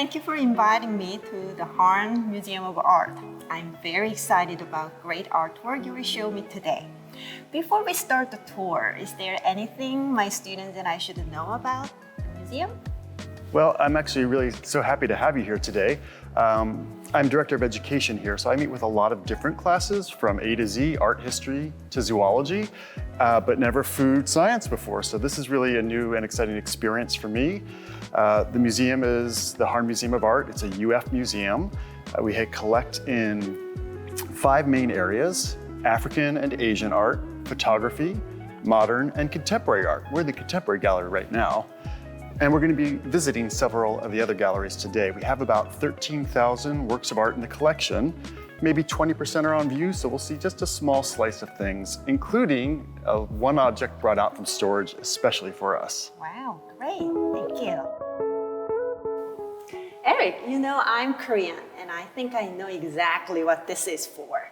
thank you for inviting me to the Harn Museum of Art. I'm very excited about great artwork you will show me today. Before we start the tour, is there anything my students and I should know about the museum? Well, I'm actually really so happy to have you here today. I'm Director of Education here, so I meet with a lot of different classes from A to Z, art history to zoology, but never food science before. So this is really a new and exciting experience for me. The museum is the Harn Museum of Art. It's a UF museum. We collect in 5 main areas: African and Asian art, photography, modern, and contemporary art. We're in the contemporary gallery right now. And we're going to be visiting several of the other galleries today. We have about 13,000 works of art in the collection. Maybe 20% are on view, so we'll see just a small slice of things, including one object brought out from storage especially for us. Wow, great, thank you. Eric, you know I'm Korean, and I think I know exactly what this is for.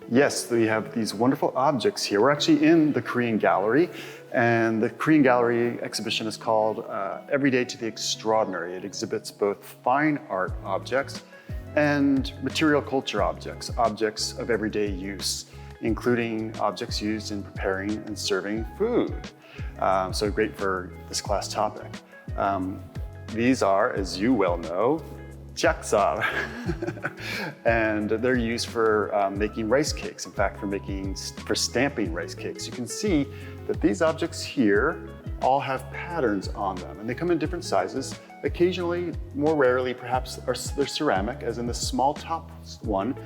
Yes, we have these wonderful objects here. We're actually in the Korean Gallery, and the Korean Gallery exhibition is called Every Day to the Extraordinary. It exhibits both fine art objects and material culture objects, objects of everyday use, including objects used in preparing and serving food. So great for this class topic. These are, as you well know, jaksar, and they're used for making rice cakes. In fact, for stamping rice cakes. You can see that these objects here all have patterns on them, and they come in different sizes. Occasionally, more rarely, perhaps they're ceramic, as in the small top one,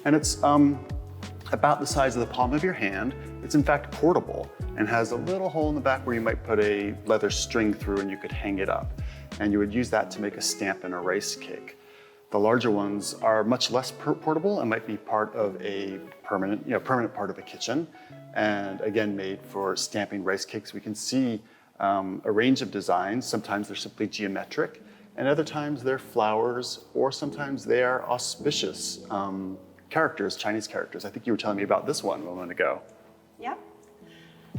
and it's about the size of the palm of your hand. It's in fact portable and has a little hole in the back where you might put a leather string through and you could hang it up. And you would use that to make a stamp in a rice cake. The larger ones are much less portable and might be part of a permanent part of a kitchen. And again, made for stamping rice cakes. We can see a range of designs. Sometimes they're simply geometric, and other times they're flowers, or sometimes they are auspicious characters, Chinese characters. I think you were telling me about this one a moment ago. Yep.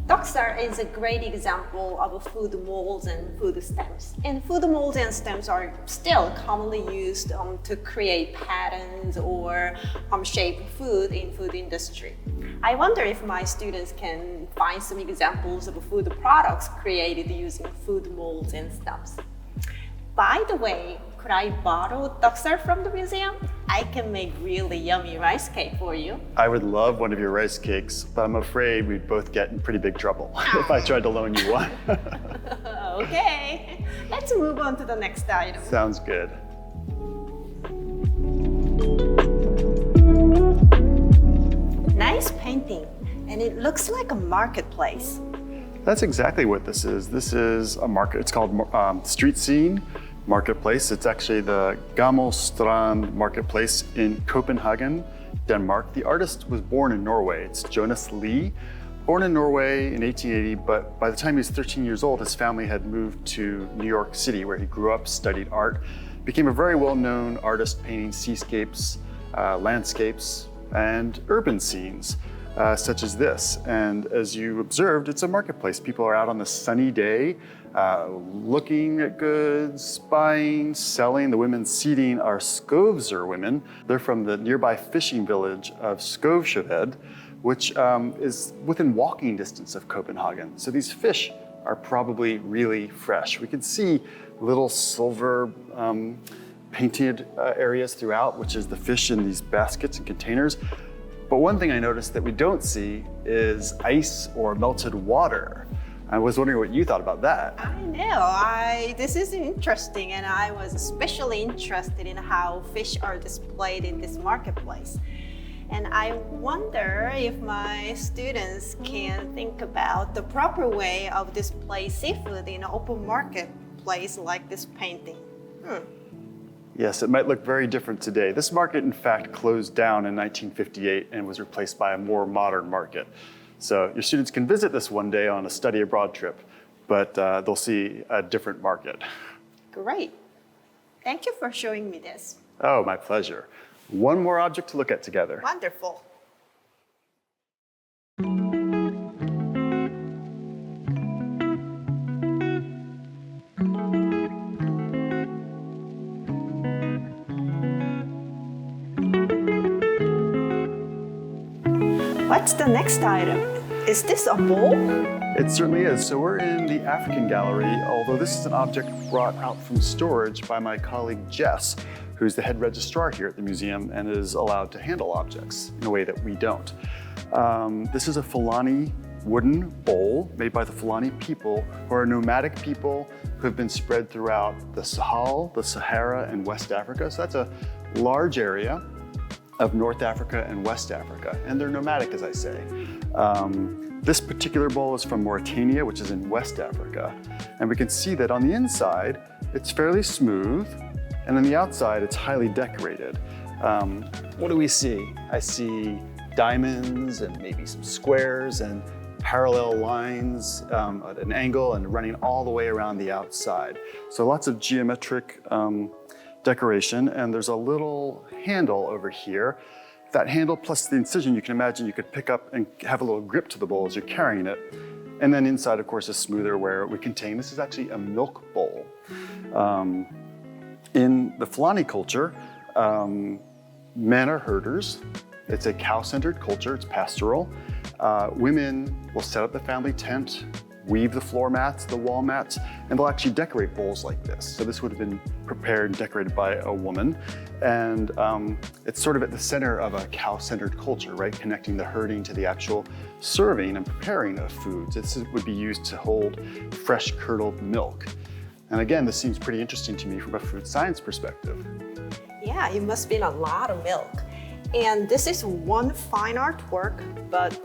Doksar is a great example of food molds and food stamps. And food molds and stamps are still commonly used to create patterns or shape food in food industry. I wonder if my students can find some examples of food products created using food molds and stamps. By the way, could I borrow doksar from the museum? I can make really yummy rice cake for you. I would love one of your rice cakes, but I'm afraid we'd both get in pretty big trouble if I tried to loan you one. Okay, let's move on to the next item. Sounds good. Nice painting, and it looks like a marketplace. That's exactly what this is. This is a market. It's called Street Scene Marketplace. It's actually the Gammelstrand Marketplace in Copenhagen, Denmark. The artist was born in Norway. It's Jonas Lie, born in Norway in 1880, but by the time he was 13 years old, his family had moved to New York City, where he grew up, studied art, became a very well-known artist painting seascapes, landscapes, and urban scenes. Such as this. And as you observed, it's a marketplace. People are out on a sunny day, looking at goods, buying, selling. The women seating are Skovser women. They're from the nearby fishing village of Skovsjöved, which is within walking distance of Copenhagen. So these fish are probably really fresh. We can see little silver painted areas throughout, which is the fish in these baskets and containers. But one thing I noticed that we don't see is ice or melted water. I was wondering what you thought about that. I know, this is interesting, and I was especially interested in how fish are displayed in this marketplace. And I wonder if my students can think about the proper way of display seafood in an open marketplace like this painting. Yes, it might look very different today. This market, in fact, closed down in 1958 and was replaced by a more modern market. So your students can visit this one day on a study abroad trip, but they'll see a different market. Great. Thank you for showing me this. Oh, my pleasure. One more object to look at together. Wonderful. What's the next item? Is this a bowl? It certainly is. So we're in the African gallery, although this is an object brought out from storage by my colleague Jess, who's the head registrar here at the museum and is allowed to handle objects in a way that we don't. This is a Fulani wooden bowl made by the Fulani people, who are nomadic people who have been spread throughout the Sahel, the Sahara, and West Africa. So that's a large area of North Africa and West Africa, and they're nomadic, as I say. This particular bowl is from Mauritania, which is in West Africa. And we can see that on the inside, it's fairly smooth, and on the outside, it's highly decorated. What do we see? I see diamonds and maybe some squares and parallel lines at an angle and running all the way around the outside. So lots of geometric decoration, and there's a little handle over here. That handle plus the incision, you can imagine you could pick up and have a little grip to the bowl as you're carrying it. And then inside, of course, is smoother where it would contain, this is actually a milk bowl. In the Fulani culture, men are herders. It's a cow-centered culture, it's pastoral. Women will set up the family tent, weave the floor mats, the wall mats, and they'll actually decorate bowls like this. So this would have been prepared and decorated by a woman. And it's sort of at the center of a cow-centered culture, right? Connecting the herding to the actual serving and preparing of foods. This would be used to hold fresh curdled milk. And again, this seems pretty interesting to me from a food science perspective. Yeah, it must be a lot of milk. And this is one fine artwork, but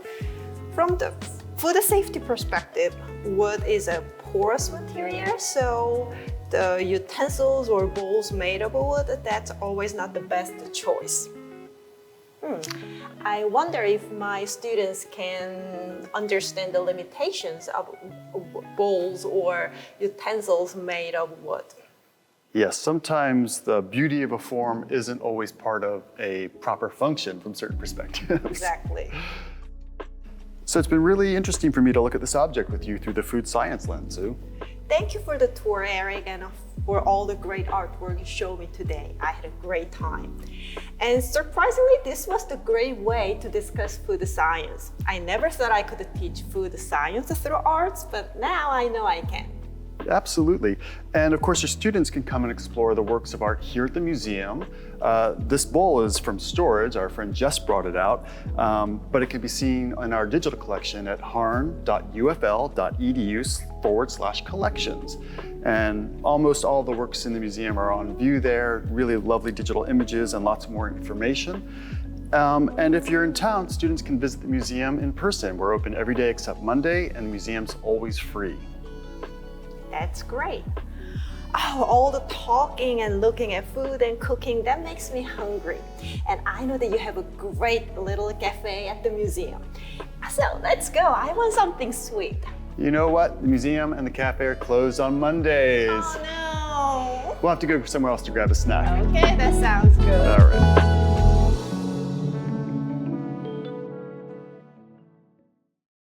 from the food safety perspective, wood is a porous material, so the utensils or bowls made of wood, that's always not the best choice. I wonder if my students can understand the limitations of bowls or utensils made of wood. Yes, sometimes the beauty of a form isn't always part of a proper function from certain perspectives. Exactly. So it's been really interesting for me to look at this object with you through the food science lens, Sue. Thank you for the tour, Eric, and for all the great artwork you showed me today. I had a great time. And surprisingly, this was the great way to discuss food science. I never thought I could teach food science through arts, but now I know I can. Absolutely. And of course, your students can come and explore the works of art here at the museum. This bowl is from storage. Our friend Jess brought it out, but it can be seen in our digital collection at harn.ufl.edu/collections. And almost all the works in the museum are on view there, really lovely digital images and lots more information. And if you're in town, students can visit the museum in person. We're open every day except Monday, and the museum's always free. That's great. Oh, all the talking and looking at food and cooking, that makes me hungry. And I know that you have a great little cafe at the museum. So let's go, I want something sweet. You know what? The museum and the cafe are closed on Mondays. Oh no. We'll have to go somewhere else to grab a snack. Okay, that sounds good. All right.